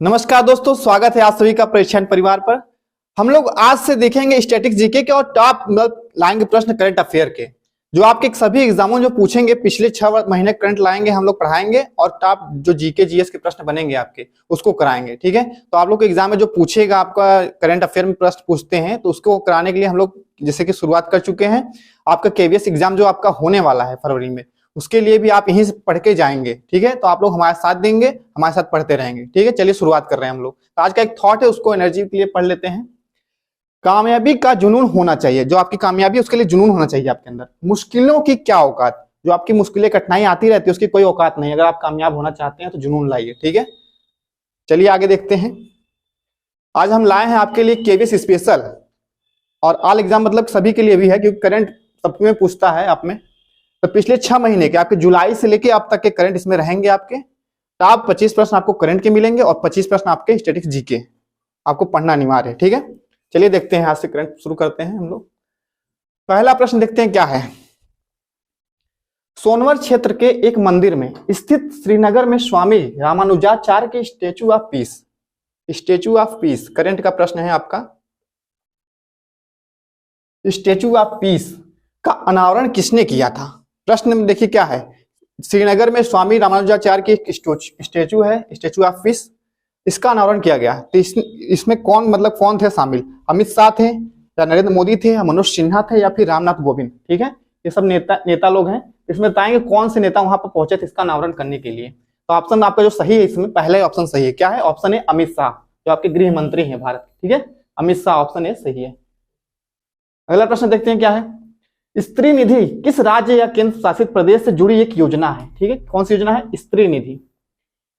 नमस्कार दोस्तों, स्वागत है आप सभी का परीक्षण परिवार पर। हम लोग आज से देखेंगे स्टैटिक जीके के और टॉप लाएंगे प्रश्न करंट अफेयर के, जो आपके सभी एग्जामों जो पूछेंगे पिछले 6 महीने करंट लाएंगे, हम लोग पढ़ाएंगे और टॉप जो जीके जीएस के प्रश्न बनेंगे आपके उसको कराएंगे। ठीक है, तो आप लोग के एग्जाम में जो पूछेगा आपका करंट अफेयर में प्रश्न पूछते हैं तो उसको कराने के लिए हम लोग जैसे कि शुरुआत कर चुके हैं। आपका केवीएस एग्जाम जो आपका होने वाला है फरवरी में, उसके लिए भी आप यहीं से पढ़ के जाएंगे। ठीक है, तो आप लोग हमारे साथ देंगे, हमारे साथ पढ़ते रहेंगे। ठीक है, चलिए शुरुआत कर रहे हैं हम लोग। तो आज का एक थॉट है, उसको एनर्जी के लिए पढ़ लेते हैं। कामयाबी का जुनून होना चाहिए। जो आपकी कामयाबी है उसके लिए जुनून होना चाहिए आपके अंदर। मुश्किलों की क्या औकात, जो आपकी मुश्किलें कठिनाई आती रहती है उसकी कोई औकात नहीं। अगर आप कामयाब होना चाहते हैं तो जुनून लाइए। ठीक है, चलिए आगे देखते हैं। आज हम लाए हैं आपके लिए केवीएस स्पेशल और ऑल एग्जाम, मतलब सभी के लिए भी है क्योंकि करंट सबके में पूछता है आप में। तो पिछले 6 महीने के आपके जुलाई से लेके अब तक के करंट इसमें रहेंगे। आपके टॉप 25 प्रश्न आपको करंट के मिलेंगे और 25 प्रश्न आपके स्टैटिक्स जीके आपको पढ़ना अनिवार्य है। ठीक है, चलिए देखते हैं, आज से करंट शुरू करते हैं हम लोग। पहला प्रश्न देखते हैं क्या है। सोनवर क्षेत्र के एक मंदिर में स्थित श्रीनगर में स्वामी रामानुजाचार्य के स्टेचू ऑफ पीस करंट का प्रश्न है आपका। स्टेचू ऑफ पीस का अनावरण किसने किया था? प्रश्न में देखिए क्या है। श्रीनगर में स्वामी रामानुजाचार्य की स्टेचू है, स्टेचू ऑफ पीस, इसका अनावरण किया गया। तो इसमें कौन थे शामिल? अमित शाह थे या नरेंद्र मोदी थे या मनोज सिन्हा थे या फिर रामनाथ कोविंद। ठीक है, ये सब नेता लोग हैं। इसमें बताएंगे कौन से नेता वहां पर पहुंचे थे इसका अनावरण करने के लिए। तो ऑप्शन आपका जो सही है इसमें पहला ऑप्शन सही है। क्या है? ऑप्शन है अमित शाह, जो आपके गृह मंत्री हैं भारत। ठीक है, अमित शाह ऑप्शन ए सही है। अगला प्रश्न देखते हैं क्या है। स्त्री निधि किस राज्य या केंद्र शासित प्रदेश से जुड़ी एक योजना है? ठीक है, कौन सी योजना है? स्त्री निधि।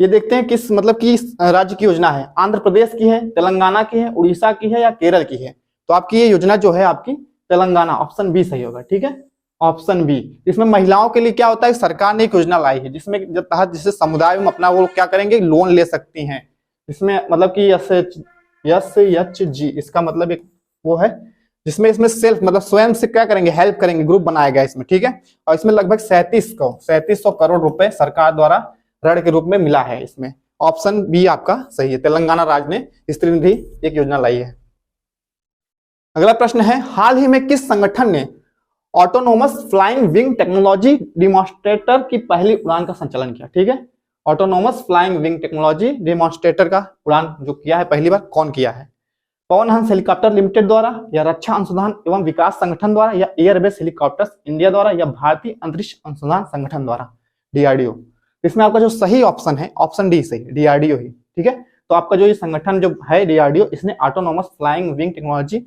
ये देखते हैं किस राज्य की योजना है। आंध्र प्रदेश की है, तेलंगाना की है, उड़ीसा की है या केरल की है? तो आपकी ये योजना जो है आपकी तेलंगाना, ऑप्शन बी सही होगा। ठीक है, ऑप्शन बी। इसमें महिलाओं के लिए क्या होता है, सरकार ने एक योजना लाई है जिसमें जिससे समुदाय में अपना वो क्या करेंगे, लोन ले सकती हैं। इसमें मतलब कि SHG इसका मतलब एक वो है जिसमें सेल्फ स्वयं से क्या करेंगे, हेल्प करेंगे, ग्रुप बनाया गया इसमें। ठीक है, और इसमें लगभग 3700 करोड़ रुपए सरकार द्वारा ऋण के रूप में मिला है इसमें। ऑप्शन बी आपका सही है, तेलंगाना राज्य ने स्त्री निधि एक योजना लाई है। अगला प्रश्न है, हाल ही में किस संगठन ने autonomous flying wing technology demonstrator की पहली उड़ान का संचालन किया? ठीक है, autonomous flying wing technology demonstrator का उड़ान जो किया है पहली बार, कौन किया है? पवन हंस हेलीकॉप्टर लिमिटेड द्वारा या रक्षा अनुसंधान एवं विकास संगठन द्वारा या एयरबेस हेलीकॉप्टर्स इंडिया द्वारा या भारतीय अंतरिक्ष अनुसंधान संगठन द्वारा, DRDO। इसमें आपका जो सही ऑप्शन है ऑप्शन डी सही, DRDO ही। ठीक है, तो आपका जो ये संगठन जो है DRDO, इसने autonomous flying wing technology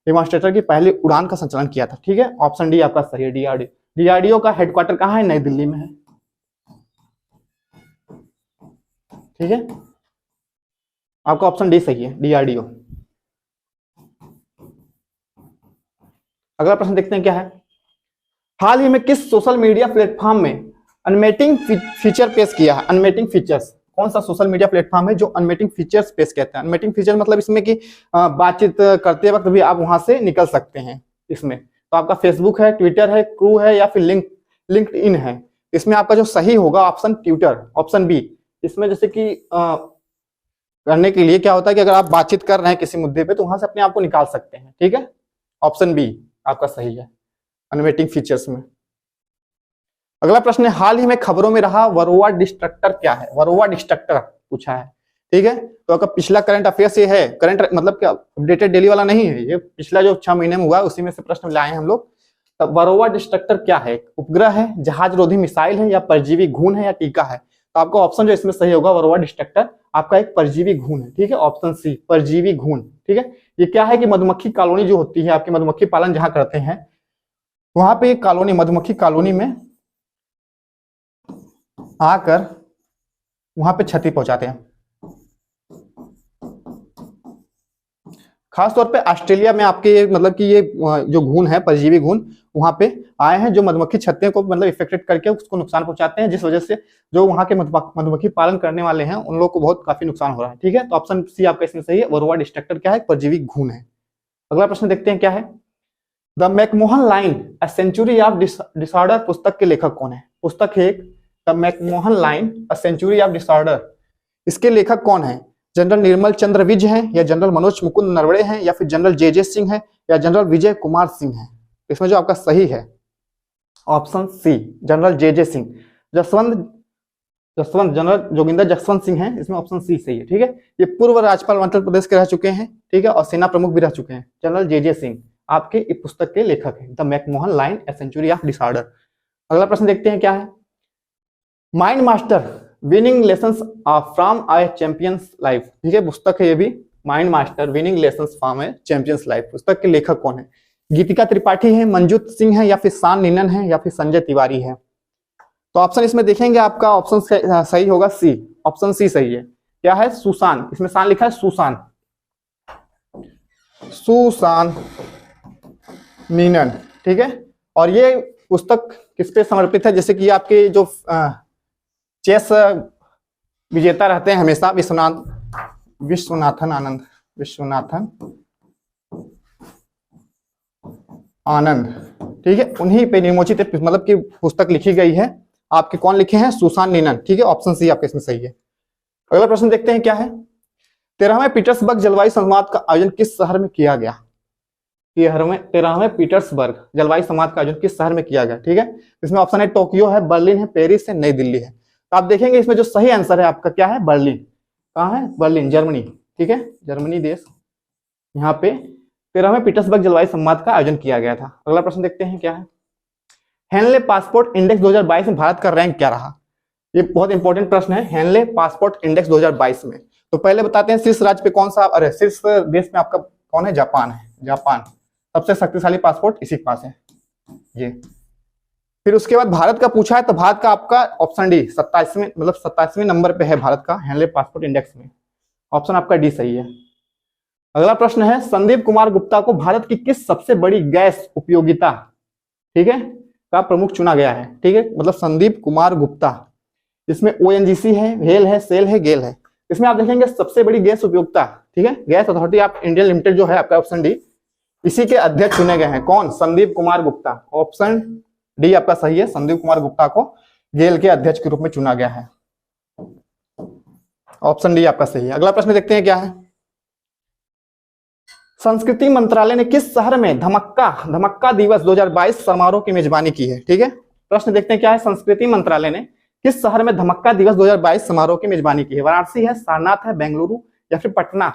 demonstrator की पहली उड़ान का संचालन किया था। ठीक है, ऑप्शन डी आपका सही है, DRDO। DRDO का हेडक्वार्टर कहाँ है? नई दिल्ली में है। ठीक है, आपका ऑप्शन डी सही है, DRDO। अगला प्रश्न देखते हैं क्या है। हाल ही में किस सोशल मीडिया प्लेटफॉर्म में अनमेटिंग फीचर पेश किया है? अनमेटिंग फीचर्स, कौन सा सोशल मीडिया प्लेटफॉर्म है जो अनमेटिंग फीचर्स पेश कहते हैं? अनमेटिंग फीचर मतलब इसमें कि बातचीत करते वक्त भी आप वहां से निकल सकते हैं इसमें। तो आपका फेसबुक है, ट्विटर है, क्रू है या फिर लिंक्डइन है? इसमें आपका जो सही होगा ऑप्शन ट्विटर, ऑप्शन बी। इसमें जैसे कि करने के लिए क्या होता है कि अगर आप बातचीत कर रहे हैं किसी मुद्दे पे तो वहां से अपने आप को निकाल सकते हैं। ठीक है, ऑप्शन बी आपका सही है, अनमेटिंग फीचर्स में। अगला प्रश्न है, हाल ही में खबरों में रहा वरोवा डिस्ट्रक्टर क्या है? वरोवा डिस्ट्रक्टर पूछा है। ठीक है, तो आपका पिछला करंट अफेयर से है, करंट मतलब क्या अपडेटेड डेली वाला नहीं है, ये पिछला जो 6 महीने में हुआ उसी में से प्रश्न लाए हैं हम लोग। तो वरोवा डिस्ट्रक्टर क्या है? उपग्रह है, जहाज रोधी मिसाइल है या परजीवी घून है या टीका है? तो आपका ऑप्शन जो इसमें सही होगा वरोवा डिस्ट्रक्टर आपका एक परजीवी घून है। ठीक है, ऑप्शन सी परजीवी घून। ठीक है, ये क्या है कि मधुमक्खी कॉलोनी जो होती है, आपके मधुमक्खी पालन जहां करते हैं वहां पे कॉलोनी, मधुमक्खी कॉलोनी में आकर वहां पे क्षति पहुंचाते हैं। खासतौर पे ऑस्ट्रेलिया में आपके मतलब कि ये जो घून है, परजीवी घून वहां पे आए हैं जो मधुमक्खी छत्ते को इफेक्टेड करके उसको नुकसान पहुंचाते हैं, जिस वजह से जो वहां के मधुमक्खी पालन करने वाले हैं उन लोगों को बहुत काफी नुकसान हो रहा है। ठीक है, तो ऑप्शन सी आपका इसमें सही है, वरोवा डिस्ट्रक्टर क्या है? परजीवी घून है। अगला प्रश्न देखते हैं क्या है। The McMahon line a century of disorder पुस्तक के लेखक कौन है? पुस्तक है the McMahon line a century of disorder, इसके लेखक कौन है? जनरल निर्मल चंद्र विज हैं, या जनरल मनोज मुकुंद नरवणे हैं, या फिर जनरल जे सिंह है, या जनरल विजय कुमार सिंह है? इसमें जो आपका सही है ऑप्शन सी, जनरल जे सिंह। जसवंत जनरल जोगिंदर जसवंत सिंह हैं, इसमें ऑप्शन सी सही है। ठीक है, ये पूर्व राज्यपाल मध्य प्रदेश के रह चुके हैं, ठीक है, और सेना प्रमुख भी रह चुके हैं। जनरल जे सिंह आपके इस पुस्तक के लेखक हैं, the McMahon line a century of disorder. अगला प्रश्न देखते हैं क्या है। Mind master winning lessons from a champion's life, ठीक है, पुस्तक है ये भी, mind master winning lessons from a champion's life. पुस्तक के लेखक कौन है? गीतिका त्रिपाठी है, मंजूत सिंह है, या फिर शान निनन है, या फिर संजय तिवारी है? तो ऑप्शन इसमें देखेंगे आपका ऑप्शन सही होगा सी, ऑप्शन सी सही है। क्या है? सुसान, इसमें शान लिखा है, सुसान, सुसान मीनन, ठीक है। और ये पुस्तक किस पे समर्पित है? जैसे कि आपके जो चेस विजेता रहते हैं हमेशा, विश्वनाथन आनंद, ठीक है, उन्हीं पे निर्मोचित मतलब की पुस्तक लिखी गई है। आपके कौन लिखे हैं? सुसान नीनन, ठीक है, ऑप्शन सी आपके इसमें सही है। अगला प्रश्न देखते हैं क्या है। 13वें पीटर्सबर्ग जलवायु संवाद का आयोजन किस शहर में किया गया? 13वें पीटर्सबर्ग जलवायु संवाद का आयोजन किस शहर में किया गया? ठीक है, इसमें ऑप्शन है टोक्यो है, बर्लिन है, पेरिस है, नई दिल्ली है। तो आप देखेंगे इसमें जो सही आंसर है आपका क्या है? बर्लिन। कहाँ है? बर्लिन, जर्मनी, ठीक है, जर्मनी देश, यहाँ पे 13वें पीटर्सबर्ग जलवायु संवाद का आयोजन किया गया था। अगला प्रश्न देखते हैं क्या है। हेनले पासपोर्ट इंडेक्स 2022 में भारत का रैंक क्या रहा? ये बहुत इंपॉर्टेंट प्रश्न है, हेनले पासपोर्ट इंडेक्स 2022 में। तो पहले बताते हैं शीर्ष राज्य पे कौन सा, अरे शीर्ष देश में आपका कौन है? जापान है, जापान सबसे शक्तिशाली पासपोर्ट इसी के पास है ये। फिर उसके बाद भारत का पूछा है, तो भारत का आपका ऑप्शन डी 27वें नंबर पे है भारत का हेनले पासपोर्ट इंडेक्स में, ऑप्शन आपका डी सही है। अगला प्रश्न है, संदीप कुमार गुप्ता को भारत की किस सबसे बड़ी गैस उपयोगिता, ठीक है, का प्रमुख चुना गया है? ठीक है, मतलब संदीप कुमार गुप्ता, इसमें ओएनजीसी है, हेल है, सेल है, गेल है। इसमें आप देखेंगे सबसे बड़ी गैस उपयोगिता, ठीक है, gas authority of Indian limited जो है आपका ऑप्शन डी, इसी के अध्यक्ष चुने गए हैं। कौन? संदीप कुमार गुप्ता, ऑप्शन डी आपका सही है। संदीप कुमार गुप्ता को गेल के अध्यक्ष के रूप में चुना गया है, ऑप्शन डी आपका सही है। अगला प्रश्न देखते हैं क्या है। संस्कृति मंत्रालय ने किस शहर में धमक्का दिवस 2022 समारोह की मेजबानी की है? ठीक है, प्रश्न देखते हैं क्या है। संस्कृति मंत्रालय ने किस शहर में धमक्का दिवस 2022 समारोह की मेजबानी की है? वाराणसी है, सारनाथ है, बेंगलुरु, या फिर पटना?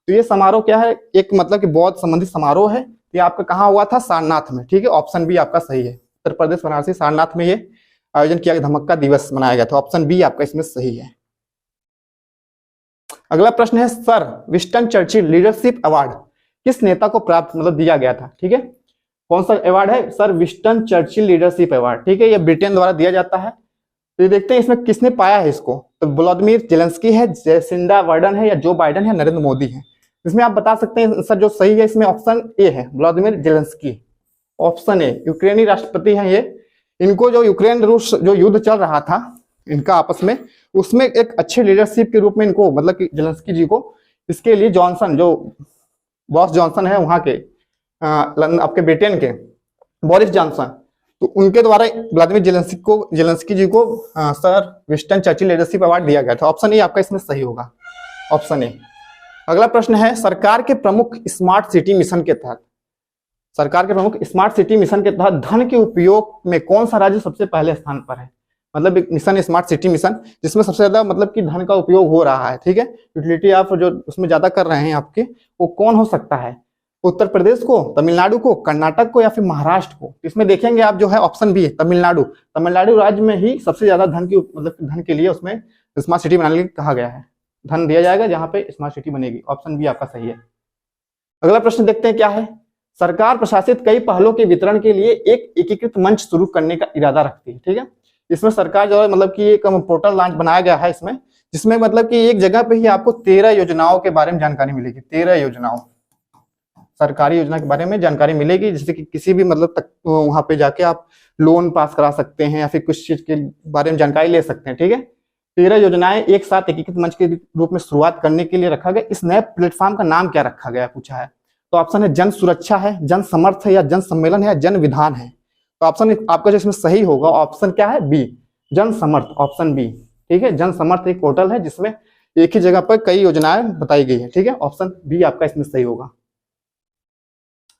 तो ये समारोह क्या है? एक मतलब कि बौद्ध संबंधित समारोह है। ये आपका कहाँ हुआ था? सारनाथ में, ठीक है, ऑप्शन बी आपका सही है। उत्तर प्रदेश वाराणसी सारनाथ में ये आयोजन किया गया, धमक्का दिवस मनाया गया था, ऑप्शन बी आपका इसमें सही है। अगला प्रश्न है, sir Winston Churchill leadership award किस नेता को प्राप्त दिया गया था? ठीक है, कौन सा अवार्ड है? Sir Winston Churchill leadership award, ठीक है, ये ब्रिटेन द्वारा दिया जाता है। तो ये देखते हैं इसमें किसने पाया है इसको। तो व्लादिमीर जेलेंस्की है, जेसिंडा वार्डन है, या जो बाइडेन है, नरेंद्र मोदी है? इसमें आप बता सकते हैं सर जो सही है इसमें ऑप्शन ए है, व्लादिमीर जेलेंस्की, ऑप्शन ए। यूक्रेनी राष्ट्रपति हैं ये। इनको जो यूक्रेन रूस जो युद्ध चल रहा था इनका आपस में, उसमें एक अच्छे लीडरशिप के रूप में इनको मतलब कि जेलेंस्की जी को, इसके लिए जॉनसन जो बॉस जॉनसन है वहां के आपके ब्रिटेन के बोरिस जॉनसन, तो उनके द्वारा व्लादिमीर जेलेंस्की जी को sir Winston Churchill leadership award दिया गया था। ऑप्शन ए आपका इसमें सही होगा, ऑप्शन ए। अगला प्रश्न है, सरकार के प्रमुख स्मार्ट सिटी मिशन के तहत धन के उपयोग में कौन सा राज्य सबसे पहले स्थान पर है? मतलब एक मिशन स्मार्ट सिटी मिशन जिसमें सबसे ज्यादा मतलब कि धन का उपयोग हो रहा है, ठीक है, यूटिलिटी आप जो उसमें ज्यादा कर रहे हैं आपके, वो कौन हो सकता है? उत्तर प्रदेश को, तमिलनाडु को, कर्नाटक को, या फिर महाराष्ट्र को? इसमें देखेंगे आप जो है ऑप्शन बी है, तमिलनाडु राज्य में ही सबसे ज्यादा धन की धन के लिए उसमें स्मार्ट सिटी बनाने के लिए कहा गया है, धन दिया जाएगा जहां पे स्मार्ट सिटी बनेगी, ऑप्शन बी आपका सही है। अगला प्रश्न देखते हैं क्या है। सरकार प्रशासित कई पहलों के वितरण के लिए एक एकीकृत मंच शुरू करने का इरादा रखती है, ठीक है। इसमें सरकार जो है मतलब कि एक पोर्टल लॉन्च बनाया गया है इसमें, जिसमें मतलब कि एक जगह पे ही आपको 13 योजनाओं के बारे में जानकारी मिलेगी, 13 योजनाओं, सरकारी योजना के बारे में जानकारी मिलेगी, जिससे कि किसी भी मतलब तक वहां पे जाके आप लोन पास करा सकते हैं या फिर कुछ चीज के बारे में जानकारी ले सकते हैं, ठीक है। 13 योजनाएं एक साथ एकीकृत मंच के रूप में शुरुआत करने के लिए रखा गया। इस नए प्लेटफॉर्म का नाम क्या रखा गया पूछा है, तो ऑप्शन है जन सुरक्षा है, जन समर्थ है, या जन सम्मेलन है, या जन विधान है? तो ऑप्शन आपका जो इसमें सही होगा ऑप्शन क्या है? बी, जन समर्थ, ऑप्शन बी, ठीक है। जन समर्थ एक पोर्टल है जिसमें एक ही जगह पर कई योजनाएं बताई गई है, ठीक है। ऑप्शन बी आपका इसमें सही होगा।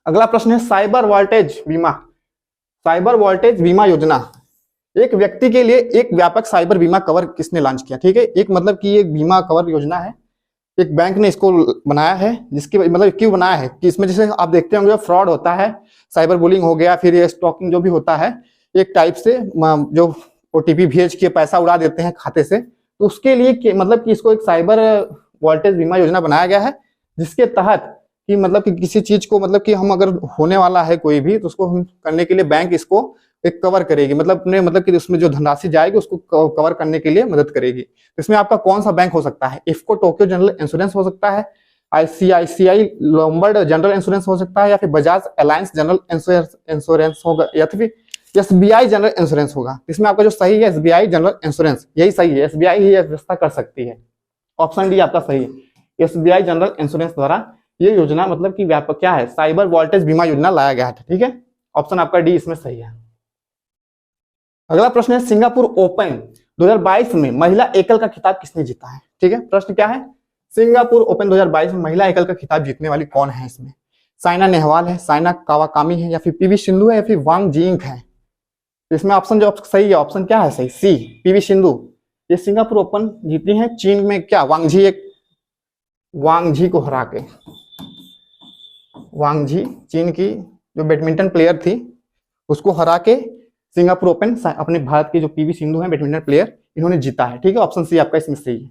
अगला प्रश्न है साइबर वोल्टेज बीमा। साइबर वोल्टेज बीमा योजना, एक व्यक्ति के लिए एक व्यापक साइबर बीमा कवर किसने लॉन्च किया, ठीक है। एक मतलब कि एक बीमा कवर योजना है, एक बैंक ने इसको बनाया है, जिसकी मतलब क्यों बनाया है कि इसमें जैसे आप देखते होंगे फ्रॉड होता है, साइबर बुलिंग हो गया, फिर ये स्टॉकिंग जो भी होता है, एक टाइप से जो ओटीपी भेज के पैसा उड़ा देते हैं खाते से, तो उसके लिए मतलब कि इसको एक साइबर वोल्टेज बीमा योजना बनाया गया है, जिसके तहत कि मतलब कि किसी चीज को मतलब कि हम अगर होने वाला है कोई भी, तो उसको हम करने के लिए बैंक इसको एक कवर करेगी, मतलब अपने मतलब कि उसमें जो धनराशि जाएगी उसको कवर करने के लिए मदद करेगी। इसमें आपका कौन सा बैंक हो सकता है, इफको टोक्यो जनरल इंश्योरेंस हो सकता है, आईसीआईसीआई लोम्बार्ड जनरल इंश्योरेंस हो सकता है, या फिर बजाज अलायंस जनरल इंश्योरेंस होगा, या फिर एसबीआई जनरल इंश्योरेंस होगा। इसमें आपका जो सही है एसबीआई जनरल इंश्योरेंस, यही सही है, एसबीआई ही व्यवस्था कर सकती है। ऑप्शन डी आपका सही है, एसबीआई जनरल इंश्योरेंस द्वारा ये योजना मतलब कि व्यापक क्या है, साइबर वोल्टेज बीमा योजना लाया गया था, ठीक है। ऑप्शन आपका डी इसमें सही है। अगला प्रश्न है सिंगापुर ओपन 2022 में महिला एकल का खिताब किसने जीता है, ठीक है। प्रश्न क्या है, सिंगापुर ओपन 2022 में महिला एकल का खिताब जीतने वाली कौन है इसमें, साइना नेहवाल है, साइना कावाकामी है, या फिर पीवी सिंधु है, या फिर वांग जिंग है। इसमें ऑप्शन जो सही है, ऑप्शन क्या है सही, सी पीवी सिंधु। ये सिंगापुर ओपन जीती है चीन में क्या, वांग झी को हरा के, वांग झी चीन की जो बैडमिंटन प्लेयर थी उसको हरा के सिंगापुर ओपन अपने भारत के जो पीवी सिंधु हैं बैडमिंटन प्लेयर, इन्होंने जीता है, ठीक है। ऑप्शन सी आपका इसमें सही है।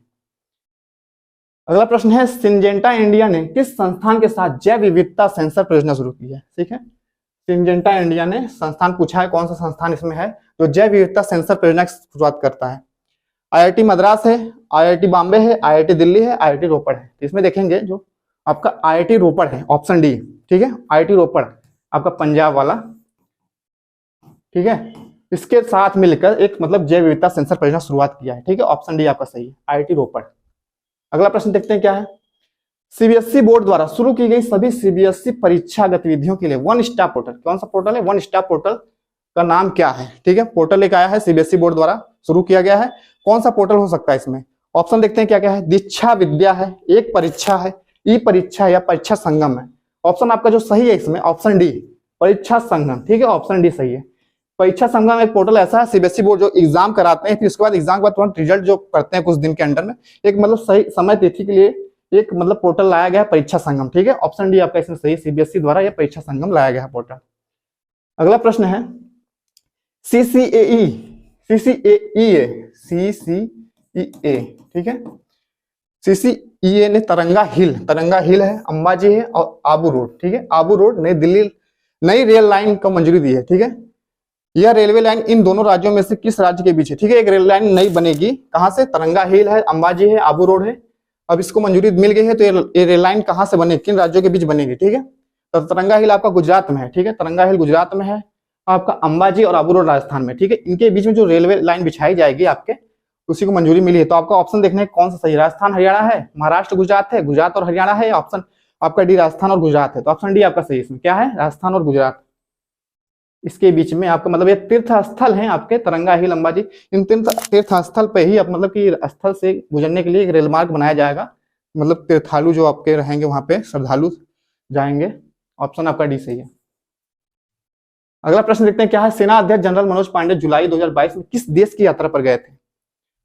अगला प्रश्न है सिंजेंटा इंडिया ने किस संस्थान के साथ जैव विविधता सेंसर परियोजना शुरू की है, ठीक है। सिंजेंटा इंडिया ने संस्थान पूछा है, कौन सा संस्थान इसमें है जो जैव विविधता सेंसर परियोजना की शुरुआत करता है। आईआईटी मद्रास है, आईआईटी बॉम्बे है, आईआईटी दिल्ली है, आईआईटी रोपड़ है। तो इसमें देखेंगे जो आपका आईआईटी रोपड़ है, ऑप्शन डी, ठीक है। आईआईटी रोपड़ आपका पंजाब वाला, ठीक है, इसके साथ मिलकर एक मतलब जैव विविधता सेंसर परियोजना शुरुआत किया है, ठीक है। ऑप्शन डी आपका सही है, आईआईटी रोपड़। अगला प्रश्न देखते हैं क्या है, सीबीएसई बोर्ड द्वारा शुरू की गई सभी सीबीएसई परीक्षा गतिविधियों के लिए वन स्टॉप पोर्टल, कौन सा पोर्टल है, वन स्टॉप पोर्टल का नाम क्या है, ठीक है। पोर्टल एक आया है सीबीएसई बोर्ड द्वारा शुरू किया गया है, कौन सा पोर्टल हो सकता है इसमें। ऑप्शन देखते हैं क्या क्या है, दीक्षा विद्या है, एक परीक्षा है, ई परीक्षा या परीक्षा संगम है। ऑप्शन आपका जो सही है इसमें ऑप्शन डी परीक्षा संगम, ठीक है। ऑप्शन डी सही है। परीक्षा संगम एक पोर्टल ऐसा है सीबीएसई बोर्ड जो एग्जाम कराते हैं, फिर उसके बाद एग्जाम के बाद तुरंत रिजल्ट जो करते हैं कुछ दिन के अंदर में, एक मतलब सही समय तिथि के लिए एक मतलब पोर्टल लाया गया है परीक्षा संगम, ठीक है। ऑप्शन डी आपका इसमें सही, सीबीएसई द्वारा यह परीक्षा संगम लाया गया है पोर्टल। अगला प्रश्न है सीसीएई, ठीक है। सीसीईए ने तरंगा हिल है, अंबाजी है और आबू रोड, ठीक है। आबू रोड नई दिल्ली नई रेल लाइन को मंजूरी दी है, ठीक है। यह रेलवे लाइन इन दोनों राज्यों में से किस राज्य के बीच है, ठीक है। एक रेल लाइन नई बनेगी, कहां से, तरंगा हिल है, अंबाजी है, आबू रोड है। अब इसको मंजूरी मिल गई है, तो ये रेल लाइन कहां से बनेगी, किन राज्यों के बीच बनेगी, ठीक है। तो तरंगा हिल आपका गुजरात में है, ठीक है। तरंगा हिल गुजरात में है, आपका अंबाजी और आबू रोड राजस्थान में, ठीक है। इनके बीच में जो रेलवे लाइन बिछाई जाएगी आपके, उसी को मंजूरी मिली है। तो आपका ऑप्शन देखना है कौन सा सही, राजस्थान हरियाणा है, महाराष्ट्र गुजरात है, गुजरात और हरियाणा है, ऑप्शन आपका डी राजस्थान और गुजरात है। तो ऑप्शन डी आपका सही, इसमें क्या है, राजस्थान और गुजरात, इसके बीच में आपका मतलब ये तीर्थ स्थल है आपके तरंगा हिल अंबाजी, इन तीर्थ स्थल पे ही आप मतलब कि स्थल से गुजरने के लिए एक रेल मार्ग बनाया जाएगा, मतलब तीर्थालु जो आपके रहेंगे वहां पे श्रद्धालु जाएंगे। ऑप्शन आपका डी सही है। अगला प्रश्न देखते हैं क्या है, सेना अध्यक्ष जनरल मनोज पांडे जुलाई 2022 में किस देश की यात्रा पर गए थे।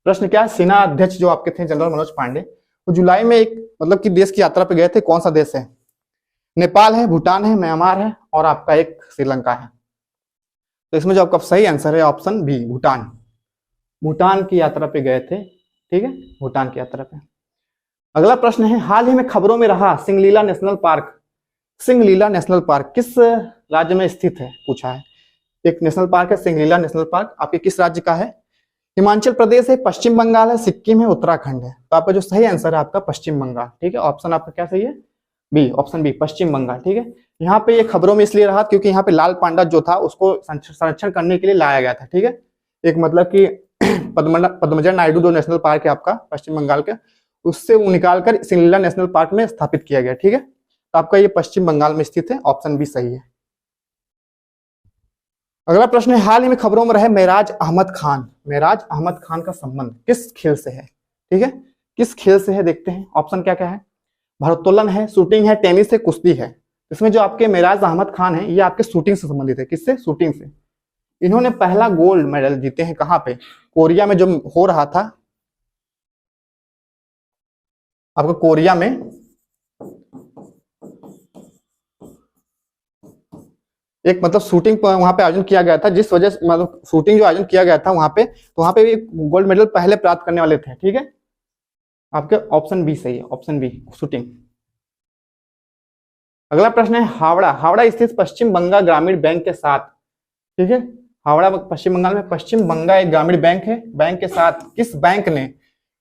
प्रश्न क्या है, सेना अध्यक्ष जो आपके थे जनरल मनोज पांडे, वो जुलाई में एक मतलब कि देश की यात्रा पर गए थे, कौन सा देश है, नेपाल है, भूटान है, म्यांमार है और आपका एक श्रीलंका है। तो इसमें जो आपका सही आंसर है ऑप्शन बी भूटान, भूटान की यात्रा पे गए थे, ठीक है, भूटान की यात्रा पे। अगला प्रश्न है, हाल ही में खबरों में रहा Singalila national park, Singalila national park किस राज्य में स्थित है, पूछा है। एक नेशनल पार्क है सिंगलीला नेशनल पार्क, आपके किस राज्य का है, हिमाचल प्रदेश है, पश्चिम बंगाल है, सिक्किम है, उत्तराखंड है। तो आपका जो सही आंसर है आपका पश्चिम बंगाल, ठीक है। ऑप्शन आपका क्या सही है, बी, ऑप्शन बी पश्चिम बंगाल, ठीक है। यहाँ पे ये खबरों में इसलिए रहा क्योंकि यहाँ पे लाल पांडा जो था उसको संरक्षण करने के लिए लाया गया था, ठीक है। एक मतलब कि पद्मजा नायडू जो नेशनल पार्क है आपका पश्चिम बंगाल का, उससे वो निकालकर सिंगलीला नेशनल पार्क में स्थापित किया गया, ठीक है। तो आपका ये पश्चिम बंगाल में स्थित है, ऑप्शन बी सही है। अगला प्रश्न है, हाल ही में खबरों में रहे मेराज अहमद खान, मेराज अहमद खान का संबंध किस खेल से है, ठीक है, किस खेल से है देखते हैं। ऑप्शन क्या क्या है, भारोत्तोलन है, शूटिंग है, टेनिस है, कुश्ती है। इसमें जो आपके मेराज अहमद खान है ये आपके शूटिंग से संबंधित है। किससे, शूटिंग से। इन्होंने पहला गोल्ड मेडल जीते हैं कहां पे, कोरिया में जो हो रहा था आपको, कोरिया में एक मतलब शूटिंग वहां पे आयोजन किया गया था, जिस वजह से मतलब शूटिंग जो आयोजन किया गया था वहां पे, तो वहां पे भी गोल्ड मेडल पहले प्राप्त करने वाले थे। ठीक है, आपके ऑप्शन बी सही है, ऑप्शन बी शूटिंग। अगला प्रश्न है हावड़ा, हावड़ा स्थित पश्चिम बंगाल ग्रामीण बैंक के साथ, ठीक है, हावड़ा पश्चिम बंगाल में पश्चिम बंगाल एक ग्रामीण बैंक है, बैंक के साथ किस बैंक ने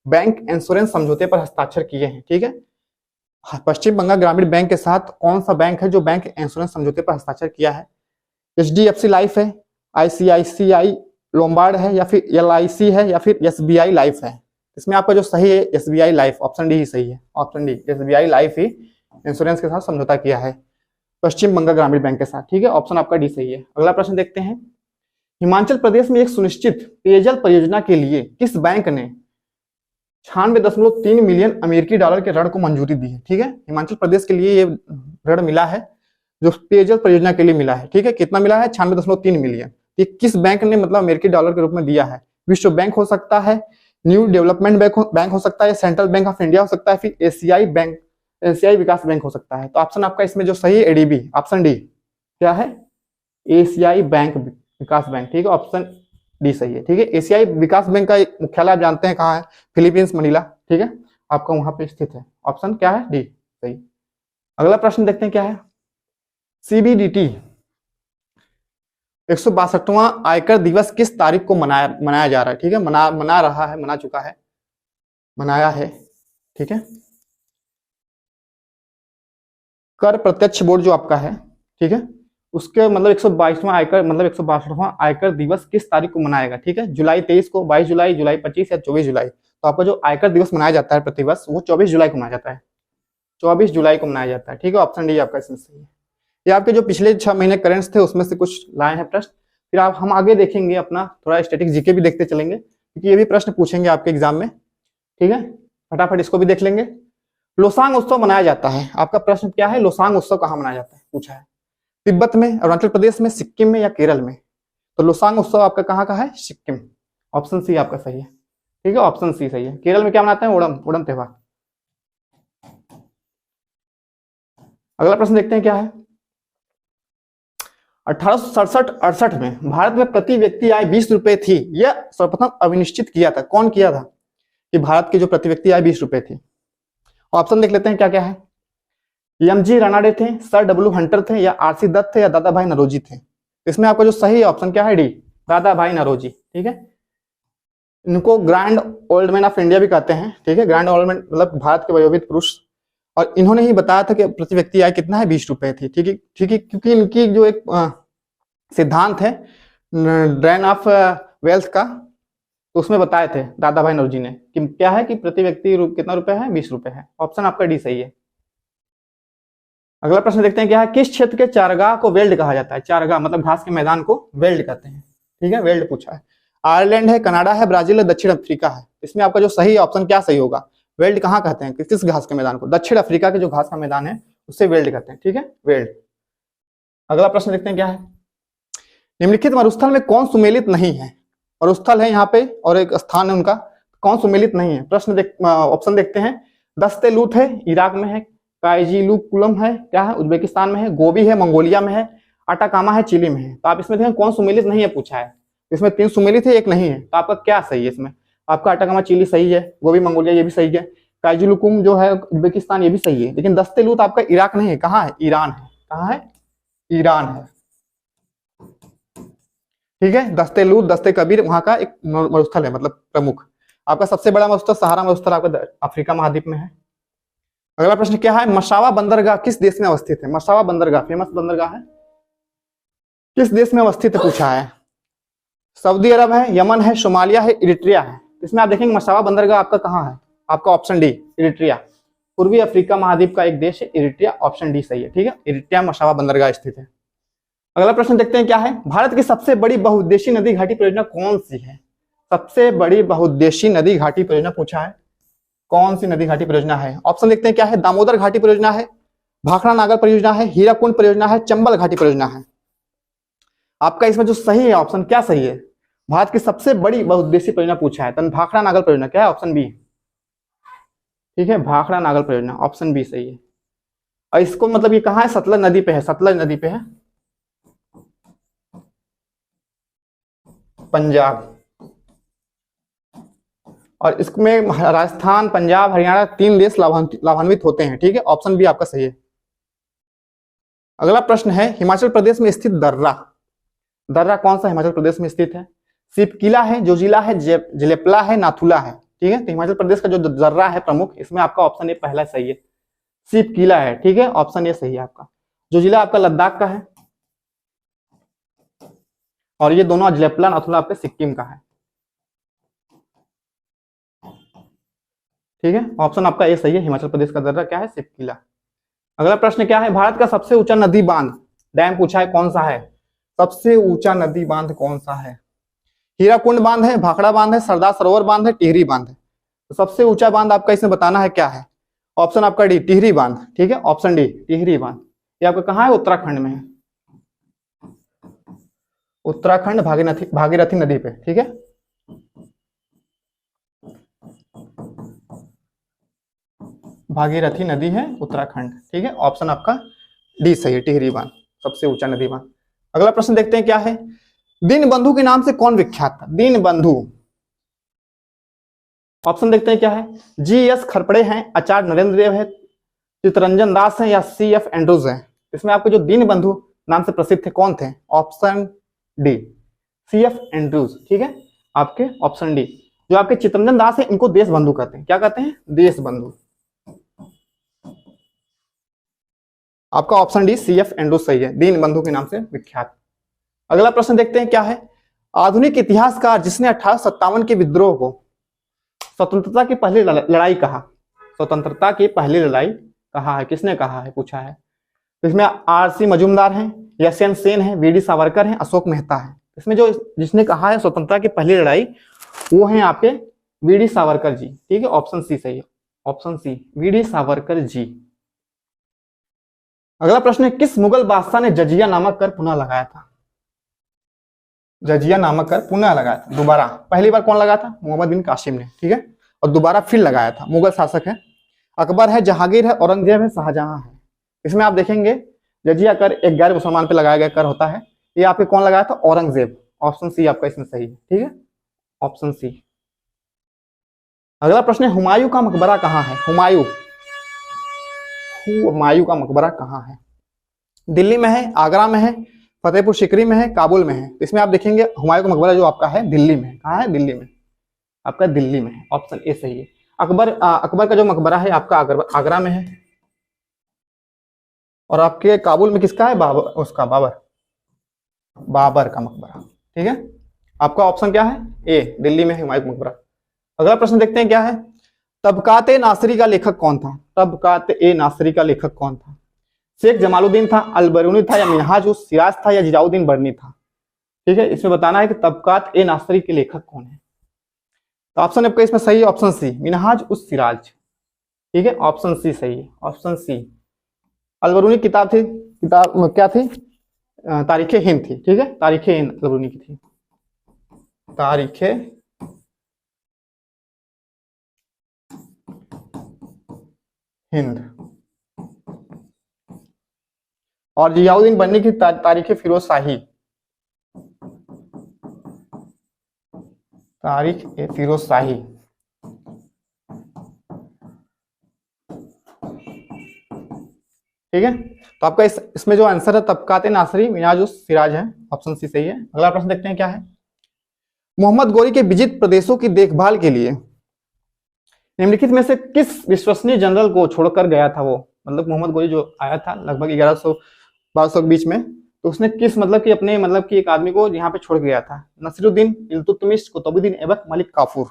बैंक इंश्योरेंस समझौते पर हस्ताक्षर किए हैं। ठीक है, पश्चिम बंगाल ग्रामीण बैंक के साथ कौन सा बैंक है जो बैंक इंश्योरेंस समझौते पर हस्ताक्षर किया है। HDFC लाइफ है, ICICI लोम्बार्ड है, या फिर LIC है, या फिर SBI लाइफ है। इसमें आपका जो सही है SBI लाइफ, ऑप्शन डी ही सही है, ऑप्शन डी SBI लाइफ ही इंश्योरेंस के साथ समझौता किया है पश्चिम बंगाल ग्रामीण बैंक के साथ। ठीक है, ऑप्शन आपका डी सही है। अगला प्रश्न देखते हैं, हिमाचल प्रदेश में एक सुनिश्चित पेयजल परियोजना के लिए किस बैंक ने 96.3 मिलियन अमेरिकी डॉलर के ऋण को मंजूरी दी है। ठीक है, हिमाचल प्रदेश के लिए ये ऋण मिला है जो पेयजल परियोजना के लिए मिला है। ठीक है, कितना मिला है, 96.3 मिलियन। ये किस बैंक ने मतलब अमेरिकी डॉलर के रूप में दिया है। विश्व बैंक हो सकता है, न्यू डेवलपमेंट बैंक हो सकता है, सेंट्रल बैंक ऑफ इंडिया हो सकता है, फिर एशियाई बैंक, एशियाई विकास बैंक हो सकता है। तो ऑप्शन आपका इसमें जो सही है ADB, ऑप्शन डी क्या है, एशियाई बैंक विकास बैंक। ठीक है, ऑप्शन डी सही है। ठीक है, एशियाई विकास बैंक का मुख्यालय आप जानते हैं कहाँ है, फिलीपींस मनीला। ठीक है, आपका वहां पे स्थित है। ऑप्शन क्या है, डी सही। अगला प्रश्न देखते हैं क्या है, CBDT 162वां आयकर दिवस किस तारीख को मनाया जा रहा है। ठीक है, मना रहा है, मना चुका है, मनाया है। ठीक है, कर प्रत्यक्ष बोर्ड जो आपका है, ठीक है, उसके मतलब 122वां आयकर मतलब 162वां आयकर दिवस किस तारीख को मनाएगा। ठीक है, जुलाई 23 को, 22 जुलाई, जुलाई 25 या 24 जुलाई। तो आपका जो आयकर दिवस मनाया जाता है प्रतिवर्ष वो 24 जुलाई को मनाया जाता है, 24 जुलाई को मनाया जाता है। ठीक है, ऑप्शन डी आपका इसमें सही है। ये आपके जो पिछले 6 महीने करेंट्स थे उसमें से कुछ लाए हैं प्रश्न। फिर आप हम आगे देखेंगे अपना थोड़ा स्टैटिक जीके भी देखते चलेंगे, क्योंकि ये भी प्रश्न पूछेंगे आपके एग्जाम में। ठीक है, फटाफट इसको भी देख लेंगे। लोसांग उत्सव मनाया जाता है, आपका प्रश्न क्या है, लोसांग उत्सव कहाँ मनाया जाता है पूछा है, तिब्बत में, अरुणाचल प्रदेश में, सिक्किम में या केरल में। तो लोसांग उत्सव आपका कहाँ का है, सिक्किम। ऑप्शन सी आपका सही है। ठीक है, ऑप्शन सी सही है। केरल में क्या मनाते हैं, ओणम त्योहार। अगला प्रश्न देखते हैं क्या है, 1867-68 में भारत में प्रति व्यक्ति आय 20 रुपए थी, यह सर्वप्रथम अविनिश्चित किया था, कौन किया था कि भारत की जो प्रति व्यक्ति आय 20 रुपए थी। ऑप्शन देख लेते हैं क्या क्या है, MG रानाडे थे, सर W हंटर थे, या RC दत्त थे, या दादा भाई नरोजी थे। इसमें आपका जो सही ऑप्शन क्या है, डी दादा भाई नरोजी। ठीक है, इनको grand old man of India भी कहते हैं। ठीक है, ग्रैंड ओल्ड मैन मतलब भारत के वयोवृद्ध पुरुष, और इन्होंने ही बताया था कि प्रति व्यक्ति आय कितना है, 20 रुपए थी। ठीक है, ठीक है, क्योंकि इनकी जो एक सिद्धांत है ड्रेन ऑफ वेल्थ का, तो उसमें बताए थे दादा भाई नरोजी ने कि क्या है कि प्रति व्यक्ति कितना रुपए है, 20 रुपए है। ऑप्शन आपका डी सही है। अगला प्रश्न देखते हैं क्या है, किस क्षेत्र के चारागाह को वेल्ड कहा जाता है। चारागाह मतलब घास के मैदान को वेल्ड कहते हैं। ठीक है, वेल्ड पूछा है। आयरलैंड है, कनाडा है, ब्राजील है, दक्षिण अफ्रीका है। इसमें आपका जो सही ऑप्शन क्या सही होगा, वेल्ड कहाँ कहते हैं, किस घास के मैदान को, दक्षिण अफ्रीका के जो घास का मैदान है उससे वेल्ड कहते हैं। ठीक है, वेल्ड। अगला प्रश्न देखते हैं क्या है, निम्नलिखित मरुस्थल में कौन सुमेलित नहीं है। मरुस्थल है यहाँ पे और एक स्थान है उनका, कौन सुमेलित नहीं है। प्रश्न ऑप्शन देखते हैं, दस्तेलूत है, इराक में है, काइजिलुकुलम है, क्या है, उज्बेकिस्तान में है, गोबी है, मंगोलिया में है, अटाकामा है, चिली में है। तो आप इसमें देखें कौन सुमेलित नहीं है पूछा है, इसमें 3 सुमेलित है, एक नहीं है। तो आपका क्या सही है इसमें, आपका अटाकामा चिली सही है, गोबी मंगोलिया ये भी सही है, काइजिलुकुम जो है उज्बेकिस्तान ये भी सही है, लेकिन दस्तेलूत आपका इराक नहीं है, कहाँ है, ईरान है। कहाँ है, ईरान है। ठीक है, दस्तेलूत, दस्ते कबीर वहां का एक मरुस्थल है, मतलब प्रमुख। आपका सबसे बड़ा मरुस्थल सहारा मरुस्थल आपका अफ्रीका महाद्वीप में है। अगला प्रश्न क्या है, मसावा बंदरगाह किस देश में अवस्थित है। मसावा बंदरगाह फेमस बंदरगाह है, किस देश में अवस्थित है पूछा है। सऊदी अरब है, यमन है, सोमालिया है, इरिट्रिया है। इसमें आप देखेंगे मसावा बंदरगाह आपका कहाँ है, आपका ऑप्शन डी इरिट्रिया, पूर्वी अफ्रीका महाद्वीप का एक देश है इरिट्रिया। ऑप्शन डी सही है। ठीक है, इरिट्रिया मसावा बंदरगाह स्थित है। अगला प्रश्न देखते हैं क्या है, भारत की सबसे बड़ी बहुउद्देशीय नदी घाटी परियोजना कौन सी है। सबसे बड़ी बहुउद्देशीय नदी घाटी परियोजना पूछा है। कौन सी नदी घाटी परियोजना है? ऑप्शन देखते हैं क्या है, दामोदर घाटी परियोजना है, भाखड़ा नागर परियोजना है, हीराकुंड परियोजना है, चंबल घाटी परियोजना है। आपका इसमें जो सही है ऑप्शन क्या सही है? भारत की सबसे बड़ी बहुउद्देशीय परियोजना पूछा है, तो भाखड़ा नागर परियोजना क्या है? Option B. ठीक है, भाखड़ा नागर परियोजना, ऑप्शन बी सही है। और इसको मतलब ये कहाँ है? सतलज नदी पे है, सतलज नदी पे है, पंजाब। और इसमें राजस्थान, पंजाब, हरियाणा 3 देश लाभान्वित होते हैं। ठीक है, ऑप्शन बी आपका सही है। अगला प्रश्न है, हिमाचल प्रदेश में स्थित दर्रा, दर्रा कौन सा हिमाचल प्रदेश में स्थित है? सिपकिला है, जोजिला है, जलेपला है, नाथुला है। ठीक है, तो हिमाचल प्रदेश का जो दर्रा है प्रमुख, इसमें आपका ऑप्शन ए पहला सही है, सिपकिला है। ठीक है, ऑप्शन ए सही है आपका। जोजिला आपका लद्दाख का है, और ये दोनों जलेपला, नाथुला आपके सिक्किम का है। ठीक है, ऑप्शन आपका ए सही है, हिमाचल प्रदेश का दर्रा क्या है? सिपकिला। अगला प्रश्न क्या है, भारत का सबसे ऊंचा नदी बांध डैम पूछा है, कौन सा है? सबसे ऊंचा नदी बांध कौन सा है? हीराकुंड बांध है, भाखड़ा बांध है, सरदार सरोवर बांध है, टिहरी बांध है। तो सबसे ऊंचा बांध आपका इसमें बताना है क्या है? ऑप्शन आपका डी, टिहरी बांध। ठीक है, ऑप्शन डी, टिहरी बांध। ये आपका कहाँ है? उत्तराखंड में है, उत्तराखंड भागीरथी नदी पे। ठीक है, भागीरथी नदी है उत्तराखंड। ठीक है, ऑप्शन आपका डी सही है, टिहरी बांध सबसे ऊंचा नदी बांध। अगला प्रश्न देखते हैं क्या है, दीनबंधु के नाम से कौन विख्यात था? दीनबंधु, ऑप्शन देखते हैं क्या है, जी.एस. खरपड़े हैं, आचार्य नरेंद्र देव है, चित्तरंजन दास है, या सी.एफ. एंड्रूज है। इसमें आपके जो दीनबंधु नाम से प्रसिद्ध थे कौन थे? Option D, CF. एंड्रूज। ठीक है, आपके ऑप्शन डी। जो आपके चित्तरंजन दास है, इनको देश बंधु कहते हैं। क्या कहते हैं? देश बंधु। आपका ऑप्शन डी, सी.एफ. एंड्रूज सही है, दीनबंधु के नाम से विख्यात। अगला प्रश्न देखते हैं क्या है, आधुनिक इतिहासकार जिसने 1857 के विद्रोह को स्वतंत्रता की पहली लड़ाई कहा, स्वतंत्रता की पहली लड़ाई कहा है, किसने कहा है पूछा है? इसमें आर.सी. मजूमदार हैं, एस.एन. सेन है, वी.डी. सावरकर हैं, अशोक मेहता है। इसमें जो जिसने कहा है स्वतंत्रता की पहली लड़ाई, वो हैं आपके वी.डी. सावरकर जी। ठीक है, ऑप्शन सी सही है, option C, VD. Savarkar ji. अगला प्रश्न है, किस मुगल बादशाह ने जजिया नामक कर पुनः लगाया था? जजिया नामक कर पुनः लगाया था दोबारा। पहली बार कौन लगाया था? मोहम्मद बिन कासिम ने। ठीक है, और दोबारा फिर लगाया था। मुगल शासक है, अकबर है, जहांगीर है, औरंगजेब है, शाहजहां है। इसमें आप देखेंगे जजिया कर एक गैर मुसलमान पे लगाया गया कर होता है। ये आपके कौन लगाया था? औरंगजेब। ऑप्शन सी आपका इसमें सही है। ठीक है, ऑप्शन सी। अगला प्रश्न है, हुमायूं का मकबरा कहाँ है? हुमायूं का मकबरा कहाँ है? दिल्ली में है, आगरा में है, फतेहपुर सिकरी में है, काबुल में है। इसमें आप देखेंगे हुमायूं का मकबरा जो आपका है दिल्ली में है। कहाँ है? दिल्ली में, आपका दिल्ली में है, ऑप्शन ए सही है। अकबर का जो मकबरा है आपका आगरा में है, और आपके काबुल में किसका है? बाबर का मकबरा। ठीक है, आपका ऑप्शन क्या है? ए, दिल्ली में है हुमायूं का मकबरा। अगला प्रश्न देखते हैं क्या है, तबकात-ए नासरी का लेखक कौन था? तबकात-ए नासरी का लेखक कौन था? शेख जमालुद्दीन था, अल-बरूनी था, या मिनहाज उस सिराज था, या जियाउद्दीन बर्नी था? ठीक है, इसमें बताना है कि तबकात-ए नासरी के लेखक कौन है। तो ऑप्शन आपका इसमें सही है, ऑप्शन सी, मिनहाज उस सिराज। ठीक है, ऑप्शन सी सही है, ऑप्शन सी। अल-बरूनी किताब क्या थी? तारीखे हिंद थी। ठीक है, तारीखे हिंद अल-बरूनी की थी, तारीखे हिंद। और जियाउद्दीन बर्नी की तारीखे फिरोज शाही, तारीख ए फिरोज शाही। ठीक है, तो आपका इसमें जो आंसर है तबकात नासरी मिनाज उस सिराज है, ऑप्शन सी सही है। अगला प्रश्न देखते हैं क्या है, मोहम्मद गोरी के विजित प्रदेशों की देखभाल के लिए निम्नलिखित में से किस विश्वसनीय जनरल को छोड़कर गया था? वो मतलब मोहम्मद गोरी जो आया था लगभग 1100-1200 के बीच में, तो उसने किस मतलब कि अपने मतलब कि एक आदमी को यहाँ पे छोड़ गया था? नसीरुद्दीन, इल्तुतमिश, कुतुबुद्दीन ऐबक, मलिक काफूर।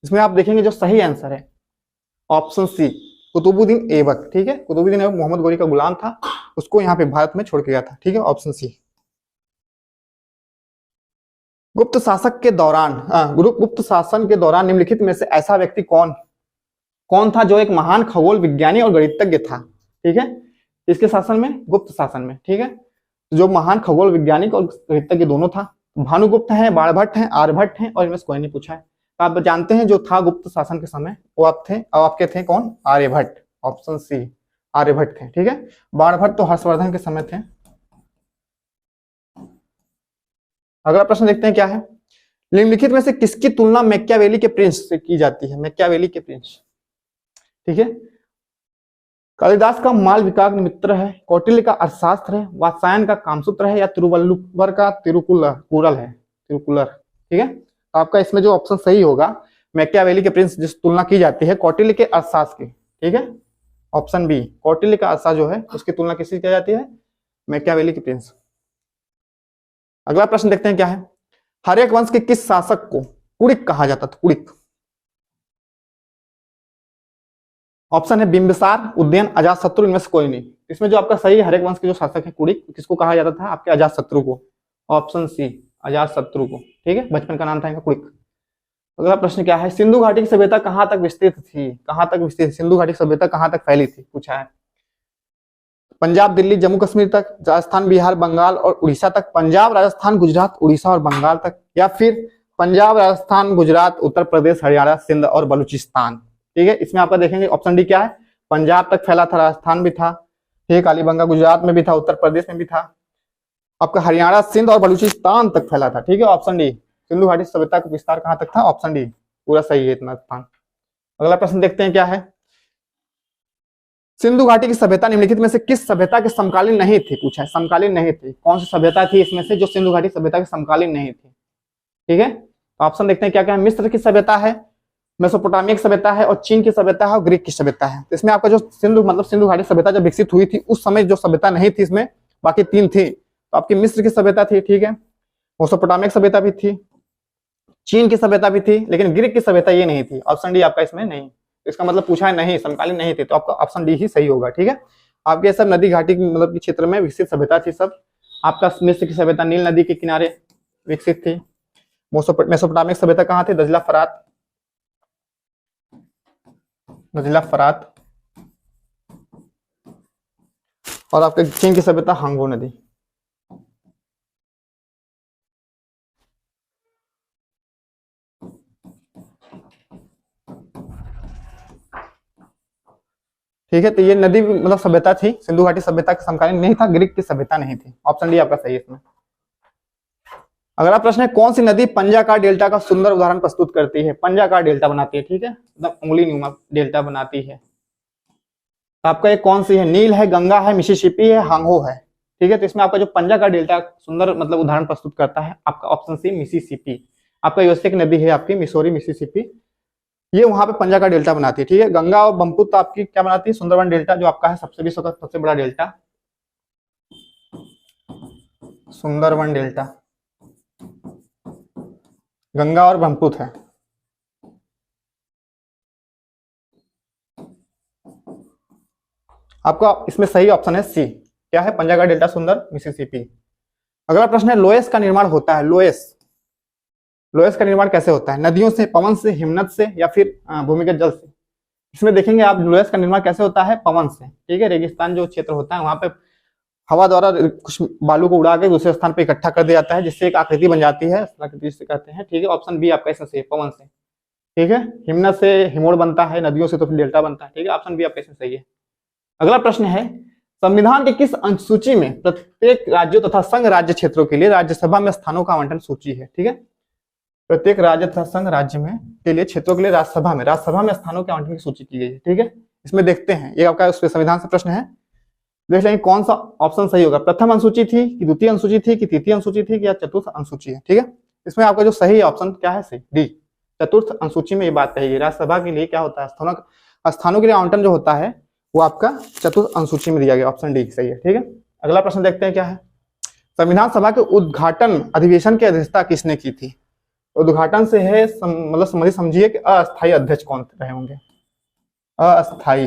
इसमें आप देखेंगे जो सही आंसर है ऑप्शन सी, कुतुबुद्दीन ऐबक। ठीक है, कुतुबुद्दीन ऐबक मोहम्मद गोरी का गुलाम था, उसको यहाँ पे भारत में छोड़ के गया था। ठीक है, ऑप्शन सी। गुप्त शासन के दौरान निम्नलिखित में से ऐसा व्यक्ति कौन कौन था जो एक महान खगोल विज्ञानी और गणितज्ञ था? ठीक है, इसके शासन में, गुप्त शासन में। ठीक है, जो महान खगोल वैज्ञानिक और गणितज्ञ दोनों था, भानुगुप्त है, बाणभट्ट है, आर्यभट्ट है, और इनमें से कोई नहीं पूछा है। तो आप जानते हैं जो था गुप्त शासन के समय वो आप थे, अब आपके थे कौन? आर्यभट्ट, ऑप्शन सी, आर्यभट्ट थे। ठीक है, बाणभट्ट तो हर्षवर्धन के समय थे। अगला प्रश्न देखते हैं क्या है। निम्नलिखित में से किसकी तुलना मैकियावेली के प्रिंस से की जाती है? मैकियावेली के प्रिंस। ठीक है, कालिदास का मालविका मित्र है, कौटिल्य का अर्थशास्त्र है, वात्स्यायन का कामसूत्र है, या तिरुवल्लुवर का तिरुकुलर है, तिरुकुलर। ठीक है, तो आपका इसमें जो ऑप्शन सही होगा, मैकियावेली के प्रिंस जिस तुलना की जाती है कौटिल्य के अर्थशास्त्र की। ठीक है, ऑप्शन बी, कौटिल्य का अर्थशास्त्र जो है उसकी तुलना किससे की जाती है? मैकियावेली के प्रिंस। अगला प्रश्न देखते हैं क्या है। हर्यक वंश के किस शासक को कुड़िक कहा जाता था? कुड़िक। ऑप्शन है बिंबिसार, उदयन, अजातशत्रु, इनमें से कोई नहीं। इसमें जो आपका सही हर्यक वंश के जो शासक है कुड़िक, किसको कहा जाता था? आपके अजातशत्रु को, ऑप्शन सी, अजातशत्रु को। ठीक है, बचपन का नाम था इनका कुड़िक। अगला प्रश्न क्या है। सिंधु घाटी की सभ्यता कहां तक विस्तृत थी? कहां तक विस्तृत? सिंधु घाटी की सभ्यता कहां तक फैली थी, पूछा है। पंजाब, दिल्ली, जम्मू कश्मीर तक, राजस्थान, बिहार, बंगाल और उड़ीसा तक, पंजाब, राजस्थान, गुजरात, उड़ीसा और बंगाल तक, या फिर पंजाब, राजस्थान, गुजरात, उत्तर प्रदेश, हरियाणा, सिंध और बलूचिस्तान। ठीक है, इसमें आपका देखेंगे ऑप्शन डी क्या है? पंजाब तक फैला था, राजस्थान भी था, ठीक है, कालीबंगा गुजरात में भी था, उत्तर प्रदेश में भी था, आपका हरियाणा, सिंध और बलूचिस्तान तक फैला था। ठीक है, ऑप्शन डी, सिंधु घाटी सभ्यता का विस्तार कहां तक था? ऑप्शन डी पूरा सही है, इतना स्थान। अगला प्रश्न देखते हैं क्या है। सिंधु घाटी की सभ्यता निम्नलिखित में से किस सभ्यता के समकालीन नहीं थी? पूछा है, समकालीन नहीं थी। कौन सी सभ्यता थी इसमें से जो सिंधु घाटी सभ्यता के समकालीन नहीं थी? ठीक है, ऑप्शन देखते हैं क्या क्या है। मिस्र की सभ्यता है, मेसोपोटामिया की सभ्यता है, और चीन की सभ्यता है, और ग्रीक की सभ्यता है। तो इसमें आपका जो सिंधु घाटी सभ्यता जब विकसित हुई थी उस समय जो सभ्यता नहीं थी इसमें, बाकी तीन थी। तो आपकी मिस्र की सभ्यता थी, ठीक है, मेसोपोटामिया की सभ्यता भी थी, चीन की सभ्यता भी थी, लेकिन ग्रीक की सभ्यता ये नहीं थी। ऑप्शन डी आपका इसमें नहीं, इसका मतलब पूछा है नहीं, समकालीन नहीं थी, तो आपका ऑप्शन डी ही सही होगा। ठीक है, आपके सब नदी घाटी मतलब क्षेत्र में विकसित सभ्यता थी सब। आपका मिस्र की सभ्यता नील नदी के किनारे विकसित थी। मेसोपोटामिक सभ्यता कहाँ थी? दजला फरात, दजला फरात। और आपके चीन की सभ्यता हांगो नदी। ठीक है, तो ये नदी मतलब सभ्यता थी, सिंधु घाटी सभ्यता के समकालीन नहीं था, ग्रीक की सभ्यता नहीं थी। ऑप्शन डी आपका सही है इसमें। अगला प्रश्न है, कौन सी नदी पंजाकार डेल्टा का सुंदर उदाहरण प्रस्तुत करती है? पंजाकार डेल्टा बनाती है, ठीक है, मतलब उंगली नुमा डेल्टा बनाती है। तो आपका ये कौन सी है? नील है, गंगा है, मिसिसिपी है, हांगो है। ठीक है, तो इसमें आपका जो पंजाकार डेल्टा सुंदर मतलब उदाहरण प्रस्तुत करता है आपका ऑप्शन सी, मिसिसिपी। आपका यूएसए की नदी है आपकी मिसौरी, मिसिसिपी, ये वहां पे पंजाकार डेल्टा बनाती है। ठीक है, गंगा और ब्रह्मपुत्र आपकी क्या बनाती है? सुंदरवन डेल्टा, जो आपका है सबसे विश्व का सबसे बड़ा डेल्टा, सुंदरवन डेल्टा, गंगा और ब्रह्मपुत्र है। आपका इसमें सही ऑप्शन है सी, क्या है? पंजाकार डेल्टा, सुंदर, मिसिसिपी। अगला प्रश्न है, लोएस का निर्माण होता है, लोएस, लोएस का निर्माण कैसे होता है? नदियों से, पवन से, हिमनद से, या फिर भूमिगत जल से? इसमें देखेंगे आप लोएस का निर्माण कैसे होता है? पवन से। ठीक है, रेगिस्तान जो क्षेत्र होता है वहां पे हवा द्वारा कुछ बालू को उड़ा के दूसरे स्थान पे इकट्ठा कर दिया जाता है, जिससे एक आकृति बन जाती है, आकृति जिसे कहते हैं। ठीक है, ऑप्शन बी आपका इसमें सही, पवन से। ठीक है, हिमनद से हिमोड़ बनता है, नदियों से तो फिर डेल्टा बनता है। ठीक है, ऑप्शन बी आपका इसमें सही है। अगला प्रश्न है, संविधान के किस अनुसूची में प्रत्येक राज्यों तथा संघ राज्य क्षेत्रों के लिए राज्यसभा में स्थानों का आवंटन सूची है? ठीक है, प्रत्येक राज्य तथा संघ राज्य में के लिए क्षेत्रों के लिए राज्यसभा में स्थानों के आवंटन की सूची की गई है। ठीक है, इसमें देखते हैं, ये आपका उस संविधान से प्रश्न है, देख लेंगे कौन सा ऑप्शन सही होगा। प्रथम अनुसूची थी कि द्वितीय अनुसूची थी कि तृतीय अनुसूची थी कि या चतुर्थ अनुसूची है? ठीक है, इसमें आपका जो सही ऑप्शन क्या है? सही, डी, चतुर्थ अनुसूची में ये बात कही गई। राज्यसभा के लिए क्या होता है? स्थानों के लिए आवंटन जो होता है वो आपका चतुर्थ अनुसूची में दिया गया, ऑप्शन डी सही है। ठीक है, अगला प्रश्न देखते हैं क्या है। संविधान सभा के उद्घाटन अधिवेशन की अध्यक्षता किसने की थी? उद्घाटन से है मतलब समझिए कि अस्थायी अध्यक्ष कौन रहे होंगे? अस्थायी,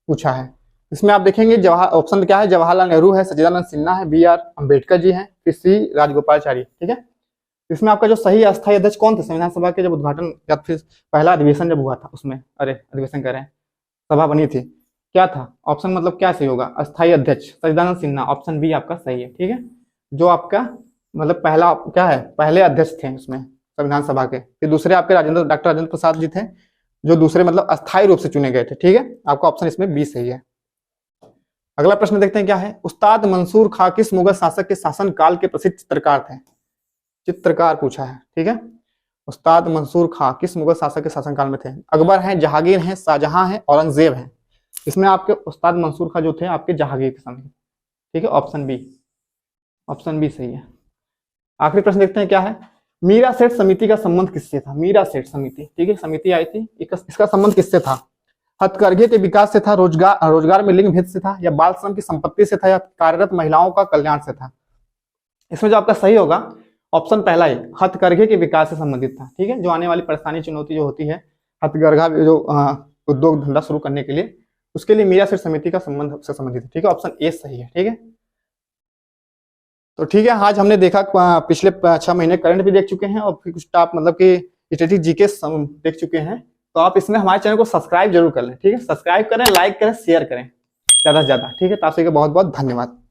पूछा है। इसमें आप देखेंगे ऑप्शन क्या है? जवाहरलाल नेहरू है, सच्चिदानंद सिन्हा है, बी आर अम्बेडकर जी हैं, फिर सी राजगोपालाचारी। ठीक है, इसमें आपका जो सही अस्थायी अध्यक्ष कौन थे संविधान सभा के जब उद्घाटन या फिर पहला अधिवेशन जब हुआ था उसमें, अरे अधिवेशन कह रहे हैं, सभा बनी थी, क्या था ऑप्शन, मतलब क्या सही होगा, अस्थायी अध्यक्ष सच्चिदानंद सिन्हा, ऑप्शन बी आपका सही है। ठीक है, जो आपका मतलब पहला क्या है, पहले अध्यक्ष थे उसमें संविधान सभा के। फिर दूसरे आपके डॉक्टर राजेंद्र प्रसाद जी थे, जो दूसरे मतलब अस्थायी रूप से चुने गए थे। ठीक है, आपका ऑप्शन इसमें बी सही है। अगला प्रश्न देखते हैं क्या है, उस्ताद मंसूर खां किस मुगल शासक के शासन काल के प्रसिद्ध चित्रकार थे? चित्रकार पूछा है। ठीक है, उस्ताद मंसूर खां किस मुगल शासक के शासनकाल में थे? अकबर हैं, जहांगीर हैं, शाहजहां हैं, औरंगजेब हैं। इसमें आपके उस्ताद मंसूर खां जो थे आपके जहांगीर के समय। ठीक है, ऑप्शन बी, ऑप्शन बी सही है। आखिरी प्रश्न देखते हैं क्या है, मीरा सेठ समिति का संबंध किससे था? मीरा सेठ समिति, ठीक है, समिति आई थी, इसका संबंध किससे था? हथकरघे के विकास से था, रोजगार में लिंग भेद से था, या बाल श्रम की संपत्ति से था, या कार्यरत महिलाओं का कल्याण से था? इसमें जो आपका सही होगा ऑप्शन पहला ही, हथकरघे के विकास से संबंधित था। ठीक है, जो आने वाली परेशानी चुनौती जो होती है हथकरघा जो उद्योग धंधा शुरू करने के लिए, उसके लिए मीरा सेठ समिति का संबंध से संबंधित है। ठीक है, ऑप्शन ए सही है। ठीक है, तो ठीक है, आज हमने देखा पिछले 6 महीने करंट भी देख चुके हैं और फिर कुछ टॉप मतलब कि स्टैटिस्टिक जीके देख चुके हैं। तो आप इसमें हमारे चैनल को सब्सक्राइब जरूर कर लें। ठीक है, सब्सक्राइब करें, लाइक करें, शेयर करें ज्यादा से ज्यादा। ठीक है, तो आप सभी का बहुत बहुत धन्यवाद।